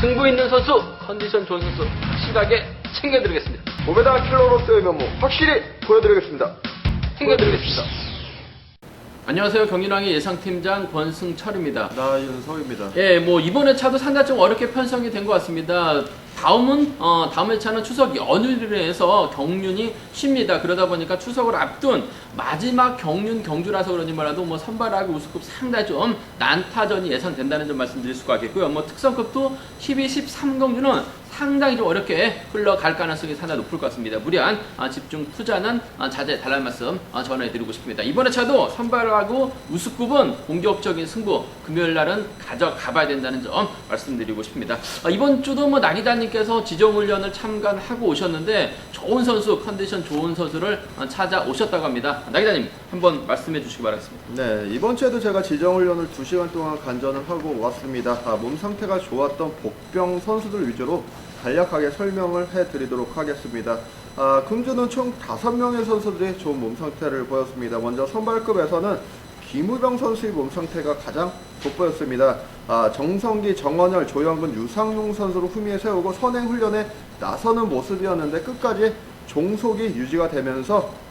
승부 있는 선수, 컨디션 좋은 선수 확실하게 챙겨드리겠습니다. 몸에다 킬러로서의 면모 확실히 보여드리겠습니다. 챙겨드리겠습니다. 안녕하세요. 경기랑의 예상팀장 권승철입니다. 나윤석입니다. 예, 뭐 이번 회차도 상당히 좀 어렵게 편성이 된 것 같습니다. 다음 회차는 추석 연휴를 해서 경륜이 쉽니다. 그러다 보니까 추석을 앞둔 마지막 경륜 경주라서 그런지 몰라도 뭐 선발하고 우승급 상당히 좀 난타전이 예상된다는 점 말씀드릴 수가 있겠고요. 뭐 특성급도 12, 13 경주는 상당히 좀 어렵게 흘러갈 가능성이 상당히 높을 것 같습니다. 무리한 집중 투자는 자제 달라는 말씀 전해드리고 싶습니다. 이번 회차도 선발하고 우승급은 공격적인 승부 금요일 날은 가져가봐야 된다는 점 말씀드리고 싶습니다. 이번 주도 뭐 나기다님께서 지정훈련을 참관하고 오셨는데 좋은 선수, 컨디션 좋은 선수를 찾아오셨다고 합니다. 나기다님 한번 말씀해 주시기 바라겠습니다. 네, 이번 주에도 제가 지정훈련을 2시간 동안 간전을 하고 왔습니다. 몸 상태가 좋았던 복병 선수들 위주로 간략하게 설명을 해드리도록 하겠습니다. 금주는 총 5명의 선수들이 좋은 몸 상태를 보였습니다. 먼저 선발급에서는 김우병 선수의 몸 상태가 가장 돋보였습니다. 정성기, 정원열, 조영근, 유상용 선수를 후미에 세우고 선행 훈련에 나서는 모습이었는데 끝까지 종속이 유지가 되면서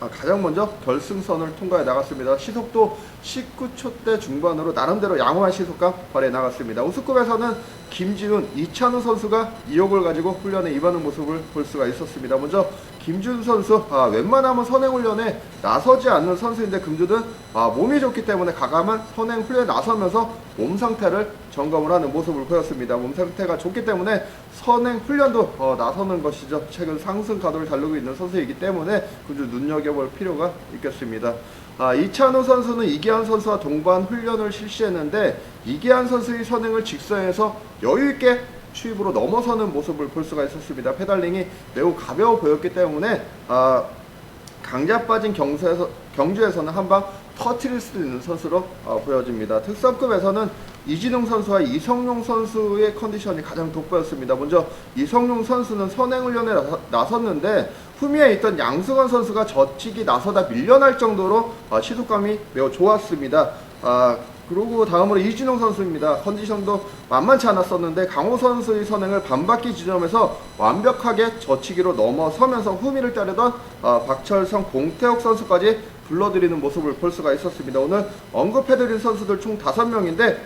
가장 먼저 결승선을 통과해 나갔습니다. 시속도 19초대 중반으로 나름대로 양호한 시속감 발휘해 나갔습니다. 우승급에서는 김지훈, 이찬우 선수가 의욕을 가지고 훈련에 임하는 모습을 볼 수가 있었습니다. 먼저 김지훈 선수, 웬만하면 선행훈련에 나서지 않는 선수인데 금주는 몸이 좋기 때문에 가감한 선행훈련에 나서면서 몸 상태를 점검을 하는 모습을 보였습니다. 몸 상태가 좋기 때문에 선행훈련도 나서는 것이죠. 최근 상승 가도를 달리고 있는 선수이기 때문에 금주 눈여겨볼 필요가 있겠습니다. 이찬우 선수는 이기한 선수와 동반 훈련을 실시했는데 이기한 선수의 선행을 직선에서 여유있게 추입으로 넘어서는 모습을 볼 수가 있었습니다. 페달링이 매우 가벼워 보였기 때문에 강자 빠진 경주에서는 한방 터트릴 수 있는 선수로 보여집니다. 특성급에서는 이진웅 선수와 이성용 선수의 컨디션이 가장 돋보였습니다. 먼저 이성용 선수는 선행훈련에 나섰는데 후미에 있던 양승원 선수가 젖히기 나서다 밀려날 정도로 시속감이 매우 좋았습니다. 그리고 다음으로 이진웅 선수입니다. 컨디션도 만만치 않았었는데 강호 선수의 선행을 반바퀴 지점에서 완벽하게 젖히기로 넘어서면서 후미를 따르던 박철성, 공태욱 선수까지 불러들이는 모습을 볼 수가 있었습니다. 오늘 언급해드린 선수들 총 5명인데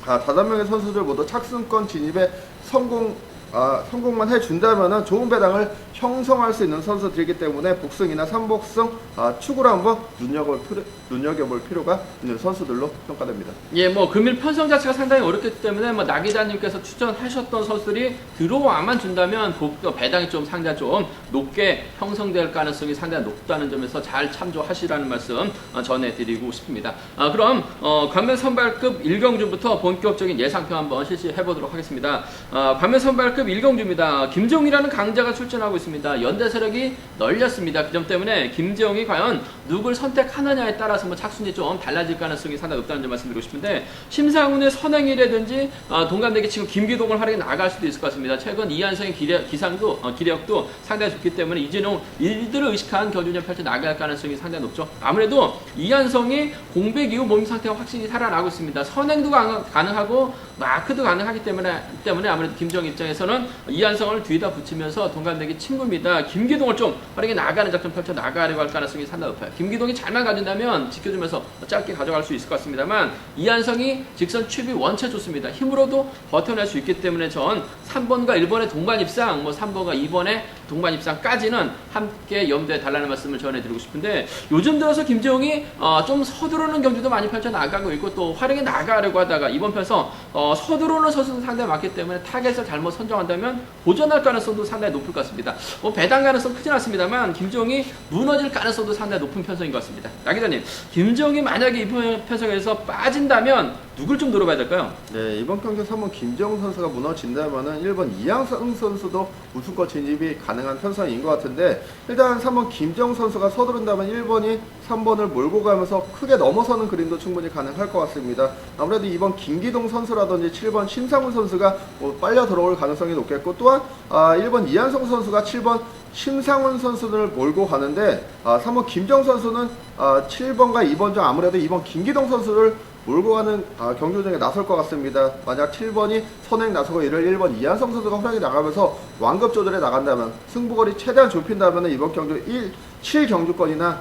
5명의 선수들 모두 착승권 진입에 성공만 해준다면 좋은 배당을 형성할 수 있는 선수들이기 때문에 복승이나 3복승 축으로 한번 눈여겨볼 필요가 있는 선수들로 평가됩니다. 예, 뭐 금일 편성 자체가 상당히 어렵기 때문에 뭐 나기자님께서 추천하셨던 선수들이 들어와만 준다면 배당이 좀 상당히 좀 높게 형성될 가능성이 상당히 높다는 점에서 잘 참조하시라는 말씀 전해드리고 싶습니다. 그럼 관면 선발급 1경주부터 본격적인 예상평 한번 실시해 보도록 하겠습니다. 관면 선발급 1경주입니다. 김정희라는 강자가 출전하고 있습니다. 연대 세력이 널렸습니다. 그 점 때문에 김정희 과연 누굴 선택하느냐에 따라서 뭐 착순이 좀 달라질 가능성이 상당히 높다는 점 말씀드리고 싶은데 심상훈의 선행이라든지 동갑내기 친구 김기동을 활용해 나갈 수도 있을 것 같습니다. 최근 이한성의 기력도 상당히 좋기 때문에 이진웅 이들을 의식한 경주전 펼쳐 나갈 가능성이 상당히 높죠. 아무래도 이한성이 공백 이후 몸 상태가 확실히 살아나고 있습니다. 선행도 가능하고 마크도 가능하기 때문에 아무래도 김정희 입장에서는 이한성을 뒤에다 붙이면서 동갑내기 친구입니다. 김기동을 좀 빠르게 나가는 작전 펼쳐 나가려고 할 가능성이 상당히 높아요. 김기동이 잘만 가진다면 지켜주면서 짧게 가져갈 수 있을 것 같습니다만 이한성이 직선 취입이 원체 좋습니다. 힘으로도 버텨낼 수 있기 때문에 전 3번과 1번의 동반 입상, 3번과 2번의 동반 입상까지는 함께 염두에 달라는 말씀을 전해드리고 싶은데 요즘 들어서 김재홍이 좀 서두르는 경주도 많이 펼쳐 나가고 있고 또 활용해 나가려고 하다가 이번 편에서 서두르는 선수도 상당히 많기 때문에 타겟을 잘못 선정한다면 고전할 가능성도 상당히 높을 것 같습니다. 배당 가능성 크진 않습니다만 김정희 무너질 가능성도 상당히 높은 편성인 것 같습니다. 나 기자님, 김정희 만약에 이번 편성에서 빠진다면 누굴 좀 노려봐야 될까요? 네, 이번 경기 3번 김정우 선수가 무너진다면 1번 이양승 선수도 우승권 진입이 가능한 편성인 것 같은데 일단 3번 김정우 선수가 서두른다면 1번이 3번을 몰고 가면서 크게 넘어서는 그림도 충분히 가능할 것 같습니다. 아무래도 이번 김기동 선수라든지 7번 심상훈 선수가 빨려 들어올 가능성이 높겠고 또한 1번 이한성 선수가 7번 심상훈 선수를 몰고 가는데 3번 김정 선수는 7번과 2번 중 아무래도 2번 김기동 선수를 몰고 가는 경주전에 나설 것 같습니다. 만약 7번이 선행 나서고 이를 1번 이한성 선수가 활약이 나가면서 완급 조절에 나간다면 승부거리 최대한 좁힌다면 이번 경주 7경주권이나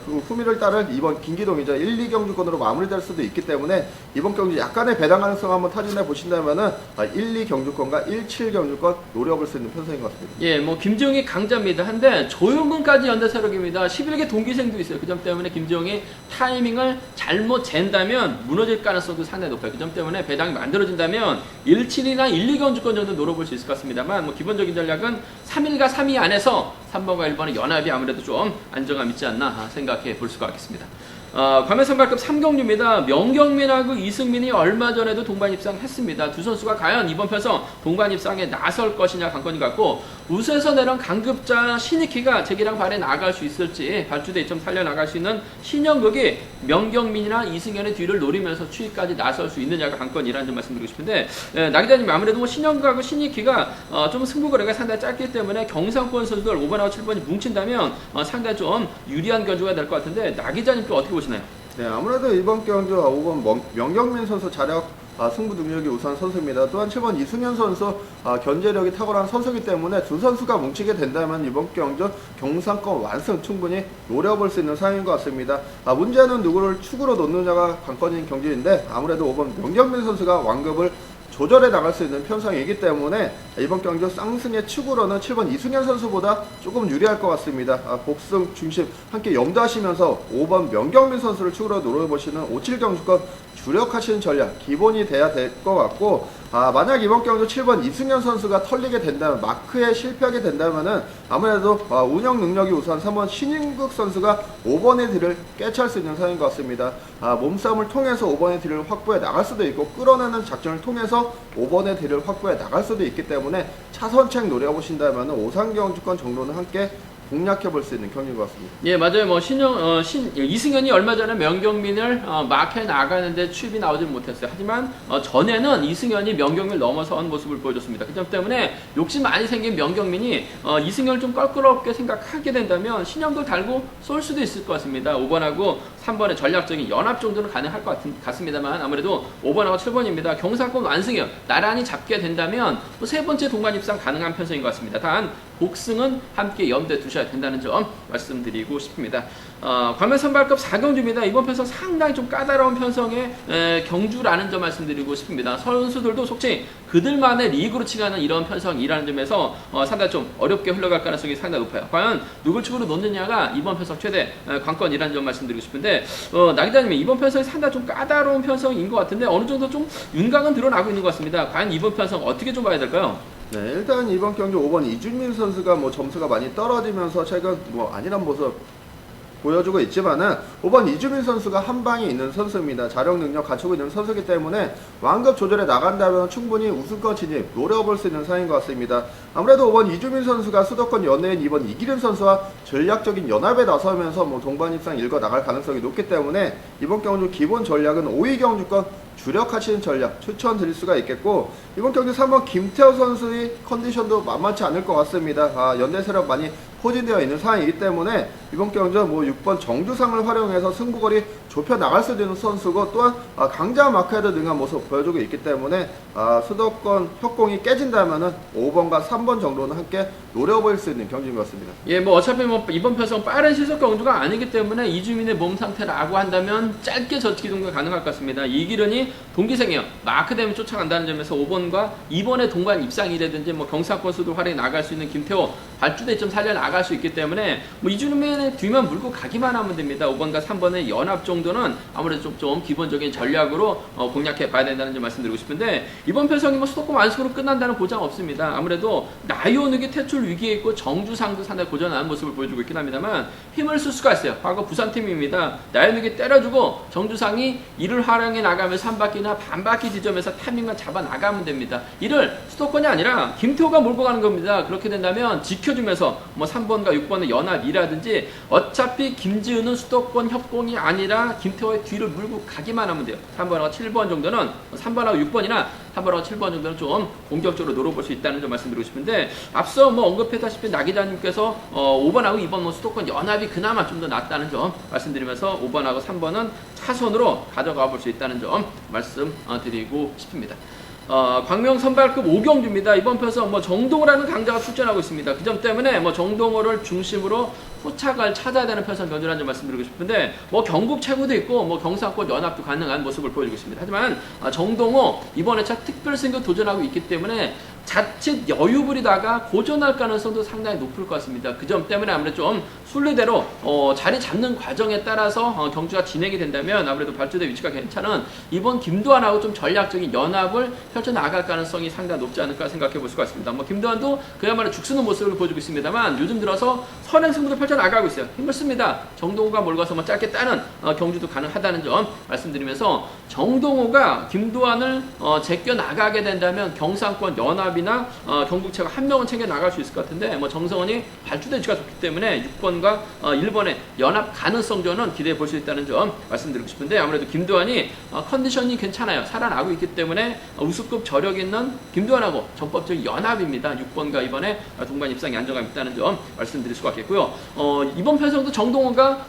그 후미를 따를 이번 김기동이죠. 1, 2경주권으로 마무리될 수도 있기 때문에 이번 경주 약간의 배당 가능성 한번 타진해 보신다면은 1, 2경주권과 1, 7경주권 노려볼 수 있는 편성인 것 같습니다. 예, 뭐 김지용이 강자입니다. 한데 조용근까지 연대세력입니다. 11개 동기생도 있어요. 그 점 때문에 김지용이 타이밍을 잘못 잰다면 무너질 가능성도 상당히 높아요. 그 점 때문에 배당이 만들어진다면 1, 7이나 1, 2경주권 정도 노려볼 수 있을 것 같습니다만 뭐 기본적인 전략은 3일과 3위 안에서 3번과 1번의 연합이 아무래도 좀 안정감 있지 않나 생각해 볼 수가 있겠습니다. 과매선발급 3경주입니다. 명경민하고 이승민이 얼마 전에도 동반 입상했습니다. 두 선수가 과연 이번 편성 동반 입상에 나설 것이냐 관건이 같고 우수에서 내려온 강급자 신익희가 재기랑 발에 나갈 수 있을지 발주대 2점 살려나갈 수 있는 신영극이 명경민이나 이승현의 뒤를 노리면서 추위까지 나설 수 있느냐가 관건이라는 점 말씀드리고 싶은데 나기자님 아무래도 뭐 신영극하고 신익희가 좀 승부거리가 상당히 짧기 때문에 경상권 선수들 5번하고 7번이 뭉친다면 상당히 좀 유리한 견주가 될 것 같은데 나기자님께 어떻게 보시나요? 네, 아무래도 이번 경주 5번 명경민 선수 자력 승부 능력이 우수한 선수입니다. 또한 7번 이승현 선수 견제력이 탁월한 선수이기 때문에 두 선수가 뭉치게 된다면 이번 경주 경상권 완승 충분히 노려볼 수 있는 상황인 것 같습니다. 문제는 누구를 축으로 놓느냐가 관건인 경주인데 아무래도 5번 명경민 선수가 완급을 조절해 나갈 수 있는 편성이기 때문에 이번 경주 쌍승의 축으로는 7번 이승현 선수보다 조금 유리할 것 같습니다. 복승 중심 함께 염두하시면서 5번 명경민 선수를 축으로 노려보시는 5, 7경주권 주력하시는 전략 기본이 돼야 될 것 같고 만약 이번 경주 7번 이승현 선수가 털리게 된다면 마크에 실패하게 된다면은 아무래도 운영 능력이 우수한 3번 신인국 선수가 5번의 딜을 깨치할 수 있는 상황인 것 같습니다. 몸싸움을 통해서 5번의 딜을 확보해 나갈 수도 있고 끌어내는 작전을 통해서 5번의 딜을 확보해 나갈 수도 있기 때문에 차선책 노려보신다면 5상경주권 정도는 함께 공략해 볼 수 있는 경기인 것 같습니다. 예, 맞아요. 뭐 이승현이 얼마 전에 명경민을 마크에 나가는데 추입이 나오지 못했어요. 하지만 전에는 이승현이 명경민을 넘어선 모습을 보여줬습니다. 그 점 때문에 욕심 많이 생긴 명경민이 이승현을 좀 껄끄럽게 생각하게 된다면 신형도 달고 쏠 수도 있을 것 같습니다. 5번하고 3번의 전략적인 연합 정도는 가능할 것 같습니다만 아무래도 5번하고 7번입니다. 경상권 완승이요. 나란히 잡게 된다면 또 세 번째 동반 입상 가능한 편성인 것 같습니다. 단 복승은 함께 염두에 두셔야 된다는 점 말씀드리고 싶습니다. 과매선발급 4경주입니다. 이번 편성 상당히 좀 까다로운 편성의 경주라는 점 말씀드리고 싶습니다. 선수들도 속칭 그들만의 리그로 치가는 이런 편성이라는 점에서 상당히 좀 어렵게 흘러갈 가능성이 상당히 높아요. 과연 누굴 축으로 놓느냐가 이번 편성 최대 관건이라는 점 말씀드리고 싶은데 나기자님이 이번 편성이 상당히 좀 까다로운 편성인 것 같은데 어느 정도 좀 윤곽은 드러나고 있는 것 같습니다. 과연 이번 편성 어떻게 좀 봐야 될까요? 네, 일단 이번 경주 5번 이준민 선수가 점수가 많이 떨어지면서 최근 아니란 모습 보여주고 있지만은 5번 이주민 선수가 한 방에 있는 선수입니다. 자력 능력 갖추고 있는 선수이기 때문에 완급 조절에 나간다면 충분히 우승권 진입 노려볼 수 있는 상황인 것 같습니다. 아무래도 5번 이주민 선수가 수도권 연예인 2번 이기림 선수와 전략적인 연합에 나서면서 동반 입상 일거 나갈 가능성이 높기 때문에 이번 경주 기본 전략은 5위 경주권 주력하시는 전략 추천드릴 수가 있겠고 이번 경주 3번 김태호 선수의 컨디션도 만만치 않을 것 같습니다. 연대세력 많이 포진되어 있는 상황이기 때문에 이번 경주 6번 정주상을 활용해서 승부거리 좁혀 나갈 수 있는 선수고 또한 강자 마크에도 능한 모습 보여주고 있기 때문에 수도권 협공이 깨진다면은 5번과 3번 정도는 함께 노려보일 수 있는 경기인 것 같습니다. 예, 어차피 이번 편성 빠른 시속 경주가 아니기 때문에 이주민의 몸 상태라고 한다면 짧게 저기동가 가능할 것 같습니다. 이기련이 동기생이요. 마크 되면 쫓아간다는 점에서 5번과 2번의 동반 입상이라든지 경상권 수도 활용해 나갈 수 있는 김태호 발주대 좀 살려 나갈 수 있기 때문에 이주민의 뒤만 물고 가기만 하면 됩니다. 5번과 3번의 연합 정도는 아무래도 좀 기본적인 전략으로 공략해 봐야 된다는 점 말씀드리고 싶은데 이번 편성이 수도권 완승으로 끝난다는 보장 없습니다. 아무래도 나요누기 퇴출 위기에 있고 정주상도 상당히 고전한 모습을 보여주고 있긴 합니다만 힘을 쓸 수가 있어요. 과거 부산팀입니다. 나요누기 때려주고 정주상이 이를 활용해 나가면서 한 바퀴나 반 바퀴 지점에서 타이밍만 잡아 나가면 됩니다. 이를 수도권이 아니라 김태호가 몰고 가는 겁니다. 그렇게 된다면 지켜주면서 3 3번과 6번의 연합이라든지 어차피 김지은은 수도권 협공이 아니라 김태호의 뒤를 물고 가기만 하면 돼요. 3번하고 7번 정도는 3번하고 6번이나 3번하고 7번 정도는 좀 공격적으로 노려볼 수 있다는 점 말씀드리고 싶은데 앞서 뭐 언급했다시피 나 기자님께서 5번하고 2번 뭐 수도권 연합이 그나마 좀 더 낫다는 점 말씀드리면서 5번하고 3번은 차선으로 가져가 볼 수 있다는 점 말씀드리고 싶습니다. 광명 선발급 오경주입니다. 이번 편에서 뭐 정동호라는 강자가 출전하고 있습니다. 그 점 때문에 뭐 정동호를 중심으로 후착을 찾아야 되는 편성 견주라는 점 말씀드리고 싶은데 뭐 경북 최고도 있고 뭐 경상권 연합도 가능한 모습을 보여주고 있습니다. 하지만 정동호 이번 회차 특별승급 도전하고 있기 때문에 자칫 여유 부리다가 고전할 가능성도 상당히 높을 것 같습니다. 그 점 때문에 아무래도 좀 순리대로 자리 잡는 과정에 따라서 경주가 진행이 된다면 아무래도 발주대 위치가 괜찮은 이번 김도환하고 좀 전략적인 연합을 펼쳐나갈 가능성이 상당히 높지 않을까 생각해 볼 수가 있습니다. 뭐 김도환도 그야말로 죽쓰는 모습을 보여주고 있습니다만 요즘 들어서 선행승부도 펼쳐나가고 있어요. 힘을 씁니다. 정동호가 몰가서 뭐 짧게 따는 경주도 가능하다는 점 말씀드리면서 정동호가 김도환을 제껴 나가게 된다면 경상권 연합이나 경북체가 한 명은 챙겨 나갈 수 있을 것 같은데 뭐 정성원이 발주대 위치가 좋기 때문에 6번과 1번의 연합 가능성전은 기대해 볼 수 있다는 점 말씀드리고 싶은데 아무래도 김도환이 컨디션이 괜찮아요. 살아나고 있기 때문에 우수급 저력 있는 김도환하고 전법적인 연합입니다. 6번과 2번에 동반 입상이 안정감 있다는 점 말씀드릴 수가 있겠고요. 이번 편성도 정동호가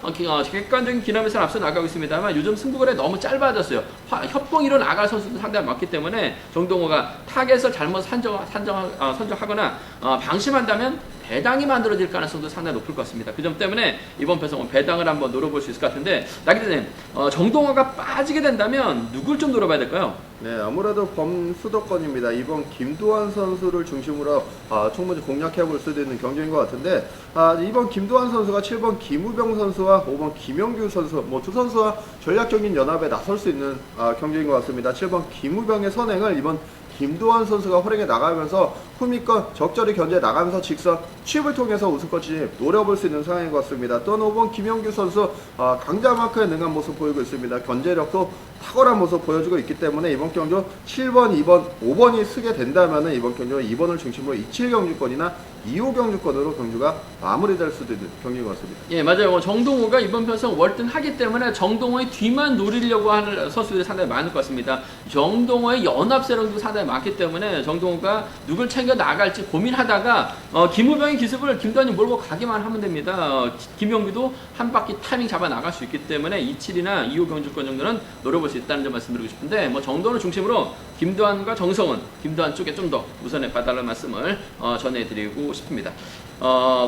객관적인 기남에서 앞서 나가고 있습니다만 요즘 승부거래 너무 짧아졌어요. 협공 1로 나갈 선수도 상당히 많기 때문에 정동호가 타겟을 잘못 선정하거나 방심한다면 배당이 만들어질 가능성도 상당히 높을 것 같습니다. 그 점 때문에 이번 편성은 배당을 한번 노려볼 수 있을 것 같은데 나기자님 정동호가 빠지게 된다면 누굴 좀 노려봐야 될까요? 네, 아무래도 범수도권입니다. 이번 김도환 선수를 중심으로 충분히 공략해 볼 수도 있는 경쟁인 것 같은데 이번 김도환 선수가 7번 김우병 선수와 5번 김영규 선수 뭐 두 선수와 전략적인 연합에 나설 수 있는 경쟁인 것 같습니다. 7번 김우병의 선행을 이번 김도환 선수가 활용해 나가면서 후미권 적절히 견제해 나가면서 직선 취입을 통해서 우승까지 노려볼 수 있는 상황인 것 같습니다. 또한 5번 김영규 선수 강자 마크에 능한 모습 보이고 있습니다. 견제력도 탁월한 모습 보여주고 있기 때문에 이번 경주 7번, 2번, 5번이 쓰게 된다면 이번 경주 2번을 중심으로 27 경주권이나 2호 경주권으로 경주가 마무리될 수도 있는 경기인 것 같습니다. 예, 맞아요. 정동호가 이번 편성 월등하기 때문에 정동호의 뒤만 노리려고 하는 선수들이 상당히 많을 것 같습니다. 정동호의 연합세력도 상당히 많기 때문에 정동호가 누굴 챙겨 나갈지 고민하다가 김우병의 기습을 김도환이 몰고 가기만 하면 됩니다. 김영규도 한 바퀴 타이밍 잡아 나갈 수 있기 때문에 27이나 2호 경주권 정도는 노려볼 수 있다는 점 말씀드리고 싶은데 뭐 정동호를 중심으로 김도환과 정성은 김도환 쪽에 좀 더 우선에 봐달라는 말씀을 전해드리고 싶습니다.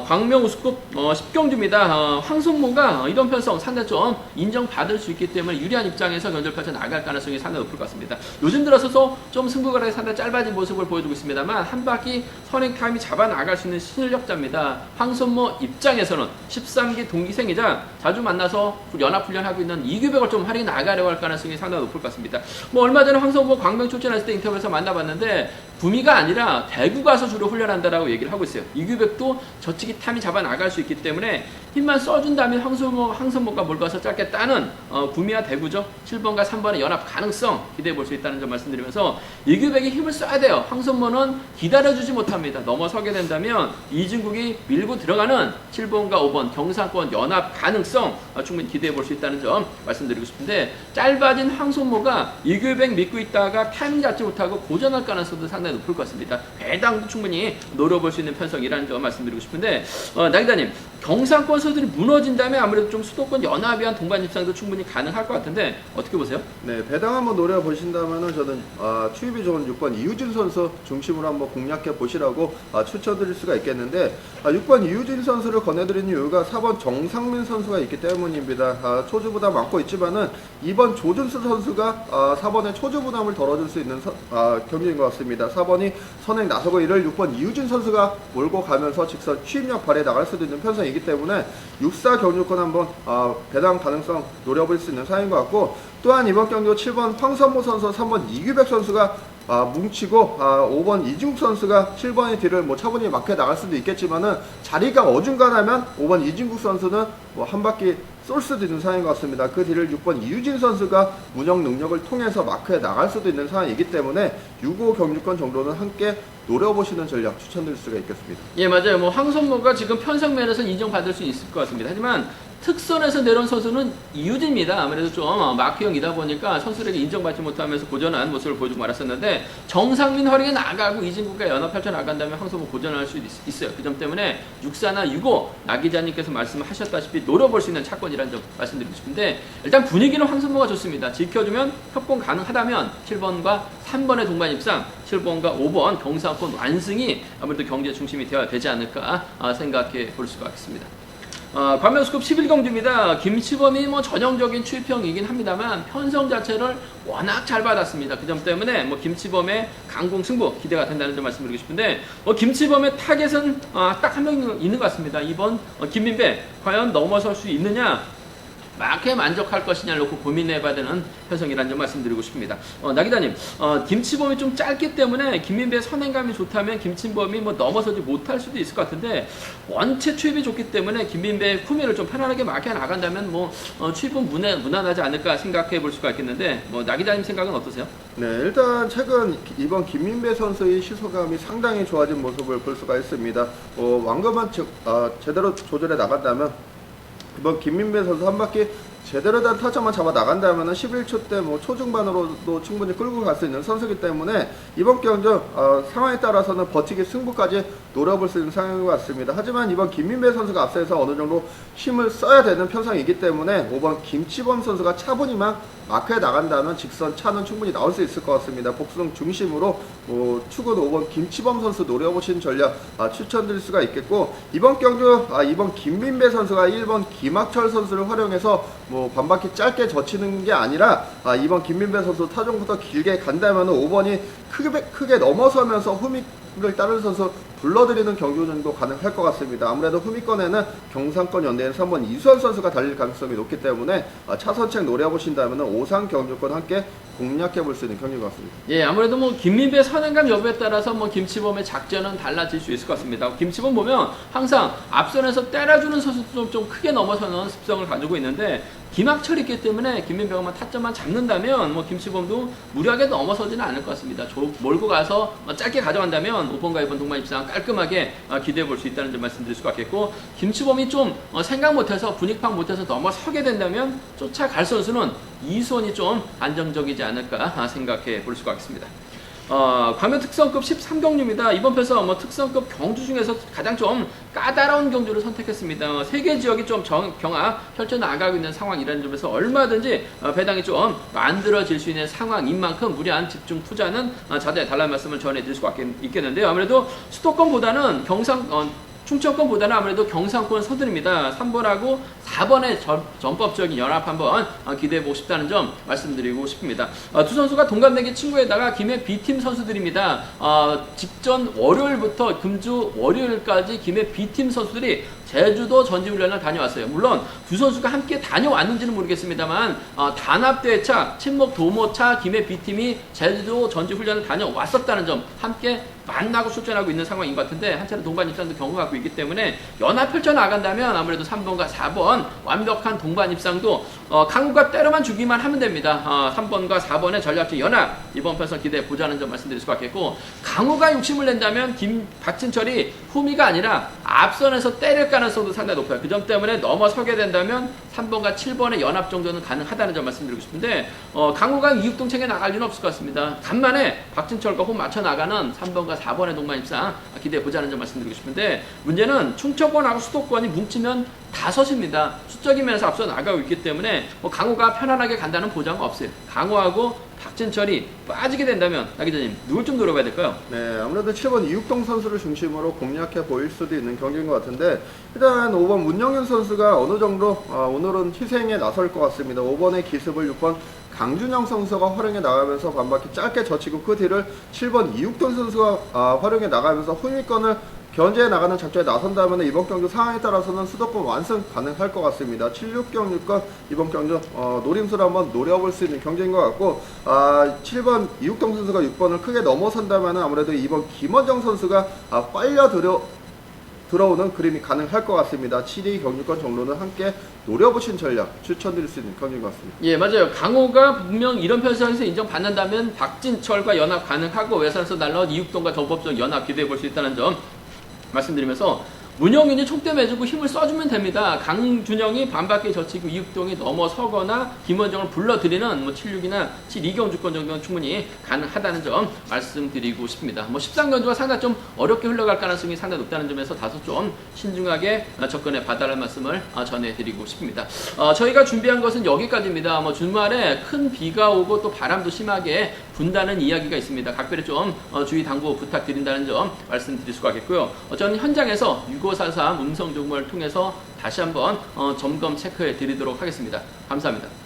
광명 우수급 10경주입니다. 황선모가 이런 편성 상당히 좀 인정받을 수 있기 때문에 유리한 입장에서 견제를 펼쳐 나갈 가능성이 상당히 높을 것 같습니다. 요즘 들어서서 좀 승부거래가 상당히 짧아진 모습을 보여주고 있습니다만 한 바퀴 선행 타임이 잡아 나갈 수 있는 실력자입니다. 황선모 입장에서는 13기 동기생이자 자주 만나서 연합훈련하고 있는 이규백을 좀 활용해 나가려고 할 가능성이 상당히 높을 것 같습니다. 뭐 얼마 전에 황선모 광명 출전했을 때 인터뷰에서 만나봤는데 구미가 아니라 대구 가서 주로 훈련한다라고 얘기를 하고 있어요. 이규백도 저치기 탐이 잡아 나갈 수 있기 때문에 힘만 써준다면 황선모가 몰가서 짧게 따는 구미와 대구죠. 7번과 3번의 연합 가능성 기대해 볼 수 있다는 점 말씀드리면서 이규백이 힘을 써야 돼요. 황선모는 기다려주지 못합니다. 넘어서게 된다면 이진국이 밀고 들어가는 7번과 5번 경상권 연합 가능성 충분히 기대해 볼 수 있다는 점 말씀드리고 싶은데 짧아진 황선모가 이규백 믿고 있다가 타이밍 잡지 못하고 고전할 가능성도 상당히 높을 것 같습니다. 배당도 충분히 노려볼 수 있는 편성이라는 점 말씀드리고 싶은데 나기자님 경상권 선수들이 무너진다면 아무래도 좀 수도권 연합이한 동반 입상도 충분히 가능할 것 같은데 어떻게 보세요? 네, 배당 한번 노려보신다면은 저는 추입이 좋은 6번 이유진 선수 중심으로 한번 공략해 보시라고 추천드릴 수가 있겠는데 6번 이유진 선수를 권해드리는 이유가 4번 정상민 선수가 있기 때문입니다. 초주부담 많고 있지만은 2번 조준수 선수가 4번의 초주부담을 덜어줄 수 있는 경기인 것 같습니다. 4번이 선행 나서고 이를 6번 이유진 선수가 몰고 가면서 직선 취입력 발휘해 나갈 수도 있는 편성이기 때문에 6사 경주권 한번 배당 가능성 노려볼 수 있는 상황인 것 같고 또한 이번 경기 7번 황선모 선수, 3번 이규백 선수가 뭉치고 5번 이중국 선수가 7번의 뒤를 뭐 차분히 막혀 나갈 수도 있겠지만은 자리가 어중간하면 5번 이중국 선수는 뭐 한 바퀴 쏠 수도 있는 상황인 것 같습니다. 그 뒤를 6번 이유진 선수가 운영 능력을 통해서 마크에 나갈 수도 있는 상황이기 때문에 6호 경주권 정도는 함께 노려보시는 전략 추천드릴 수가 있겠습니다. 예, 맞아요. 뭐 황선모가 지금 편성면에서 인정받을 수 있을 것 같습니다. 하지만 특선에서 내려온 선수는 이유진입니다. 아무래도 좀 마크형이다 보니까 선수들에게 인정받지 못하면서 고전한 모습을 보여주고 말았었는데 정상민 활용에 나가고 이진국과 연합 펼쳐 나간다면 황선모 고전할 수 있어요. 그 점 때문에 64나 65 나 기자님께서 말씀하셨다시피 노려볼 수 있는 차권이라는 점 말씀드리고 싶은데 일단 분위기는 황선모가 좋습니다. 지켜주면 협공 가능하다면 7번과 3번의 동반 입상 7번과 5번 경상권 완승이 아무래도 경제 중심이 되어야 되지 않을까 생각해 볼 수가 있습니다. 관면수급 11경주입니다. 김치범이 뭐 전형적인 추입형이긴 합니다만 편성 자체를 워낙 잘 받았습니다. 그 점 때문에 뭐 김치범의 강공 승부 기대가 된다는 점 말씀드리고 싶은데 김치범의 타겟은 딱 한 명 있는 것 같습니다. 2번 김민배 과연 넘어설 수 있느냐 마크에 만족할 것이냐를 놓고 고민해봐야 되는 편성이라는 점 말씀드리고 싶습니다. 나기자님, 김치범이 좀 짧기 때문에 김민배의 선행감이 좋다면 김치범이 뭐 넘어서지 못할 수도 있을 것 같은데 원체 추입이 좋기 때문에 김민배의 품위를 좀 편안하게 마크에 나간다면 뭐 추입은 무난하지 않을까 생각해 볼 수가 있겠는데 나기자님 생각은 어떠세요? 네, 일단 최근 이번 김민배 선수의 시소감이 상당히 좋아진 모습을 볼 수가 있습니다. 완급만 제대로 조절해 나간다면 이번 김민배 선수 한 바퀴 제대로 된 타점만 잡아 나간다면 11초 때 뭐 초중반으로도 충분히 끌고 갈 수 있는 선수이기 때문에 이번 경주 상황에 따라서는 버티기 승부까지 노려볼 수 있는 상황인 것 같습니다. 하지만 이번 김민배 선수가 앞서서 어느 정도 힘을 써야 되는 편성이기 때문에 5번 김치범 선수가 차분히만 마크에 나간다면 직선 차는 충분히 나올 수 있을 것 같습니다. 복수등 중심으로 축은 5번 김치범 선수 노려보신 전략 추천드릴 수가 있겠고 이번 경주 이번 김민배 선수가 1번 김학철 선수를 활용해서 반바퀴 짧게 젖히는 게 아니라 이번 김민배 선수 타종부터 길게 간다면 5번이 크게 넘어서면서 후미를 따르는 선수 불러들이는 경주 정도 가능할 것 같습니다. 아무래도 후미권에는 경상권 연대인 3번 이수환 선수가 달릴 가능성이 높기 때문에 차선책 노려보신다면 오상 경주권 함께 공략해 볼 수 있는 경기인 것 같습니다. 예, 아무래도 김민배 선행감 여부에 따라서 김치범의 작전은 달라질 수 있을 것 같습니다. 김치범 보면 항상 앞선에서 때려주는 선수도 좀 크게 넘어서는 습성을 가지고 있는데 김학철이 있기 때문에 김민배가 타점만 잡는다면 김치범도 무리하게 넘어서지는 않을 것 같습니다. 몰고 가서 짧게 가져간다면 5번과 2번 동반 입상 깔끔하게 기대해 볼 수 있다는 점 말씀드릴 수가 있겠고 김치범이 좀 생각 못해서 분위기 파악 못해서 넘어서게 된다면 쫓아갈 선수는 이수원이 좀 안정적이지 않을까 생각해 볼 수가 있습니다. 광면 특성급 13경주입니다. 이번 편에서 특성급 경주 중에서 가장 좀 까다로운 경주를 선택했습니다. 세 개 지역이 좀 경합 펼쳐 나가고 있는 상황이라는 점에서 얼마든지 배당이 좀 만들어질 수 있는 상황인 만큼 무리한 집중 투자는 자제해 달라는 말씀을 전해드릴 수가 있겠는데요. 아무래도 수도권보다는 충청권보다는 아무래도 경상권 서들입니다. 3번하고 4번의 전법적인 연합 한번 기대해보고 싶다는 점 말씀드리고 싶습니다. 두 선수가 동갑내기 친구에다가 김해 B팀 선수들입니다. 직전 월요일부터 금주 월요일까지 김해 B팀 선수들이 제주도 전지훈련을 다녀왔어요. 물론 두 선수가 함께 다녀왔는지는 모르겠습니다만 단합대회차, 친목 도모차 김해 B팀이 제주도 전지훈련을 다녀왔었다는 점 함께 만나고 출전하고 있는 상황인 것 같은데 한 차례 동반 입상도 경험하고 있기 때문에 연합 펼쳐 나간다면 아무래도 3번과 4번 완벽한 동반 입상도 강우가 때려만 주기만 하면 됩니다. 3번과 4번의 전략적 연합 이번 편성 기대해 보자는 점 말씀드릴 수가 있겠고 강우가 욕심을 낸다면 박진철이 후미가 아니라 앞선에서 때릴 가능성도 상당히 높아요. 그 점 때문에 넘어서게 된다면 3번과 7번의 연합 정도는 가능하다는 점 말씀드리고 싶은데 강우가 이육동책에 나갈 리는 없을 것 같습니다. 간만에 박진철과 호 맞춰 나가는 3번과 4번의 동반 입상 기대해 보자는 점 말씀드리고 싶은데 문제는 충청권하고 수도권이 뭉치면 5입니다. 수적인 면에서 앞서 나가고 있기 때문에 강우가 편안하게 간다는 보장은 없어요. 강우하고 박진철이 빠지게 된다면 나 기자님 누굴 좀 노려봐야 될까요? 네, 아무래도 7번 이육동 선수를 중심으로 공략해 보일 수도 있는 경기인 것 같은데 일단 5번 문영현 선수가 어느 정도 오늘은 희생에 나설 것 같습니다. 5번의 기습을 6번 강준영 선수가 활용해 나가면서 반바퀴 짧게 젖히고 그 뒤를 7번 이육동 선수가 활용해 나가면서 후위권을 견제해 나가는 작전에 나선다면 이번 경주 상황에 따라서는 수도권 완승 가능할 것 같습니다. 76경주권 이번 경주 노림수를 한번 노려볼 수 있는 경기인 것 같고 7번 이육동 선수가 6번을 크게 넘어선다면 아무래도 이번 김원정 선수가 빨려 들어오는 그림이 가능할 것 같습니다. 7위 경주권 정로는 함께 노려보신 전략 추천드릴 수 있는 경기인 것 같습니다. 예, 맞아요. 강호가 분명 이런 편성에서 인정받는다면 박진철과 연합 가능하고 외선에서 날라온 이육동과 더법적 연합 기대해 볼 수 있다는 점 말씀드리면서 문영윤이 총대 매주고 힘을 써주면 됩니다. 강준영이 반바퀴 젖히고 이육동이 넘어서거나 김원정을 불러들이는 76이나 72경주권 정도는 충분히 가능하다는 점 말씀드리고 싶습니다. 13경주가 상당히 좀 어렵게 흘러갈 가능성이 상당히 높다는 점에서 다소 좀 신중하게 접근해 봐달라는 말씀을 전해드리고 싶습니다. 저희가 준비한 것은 여기까지입니다. 주말에 큰 비가 오고 또 바람도 심하게 분다는 이야기가 있습니다. 각별히 좀 주의 당부 부탁드린다는 점 말씀드릴 수가 있겠고요. 저는 현장에서 6543 음성 정보를 통해서 다시 한번 점검 체크해 드리도록 하겠습니다. 감사합니다.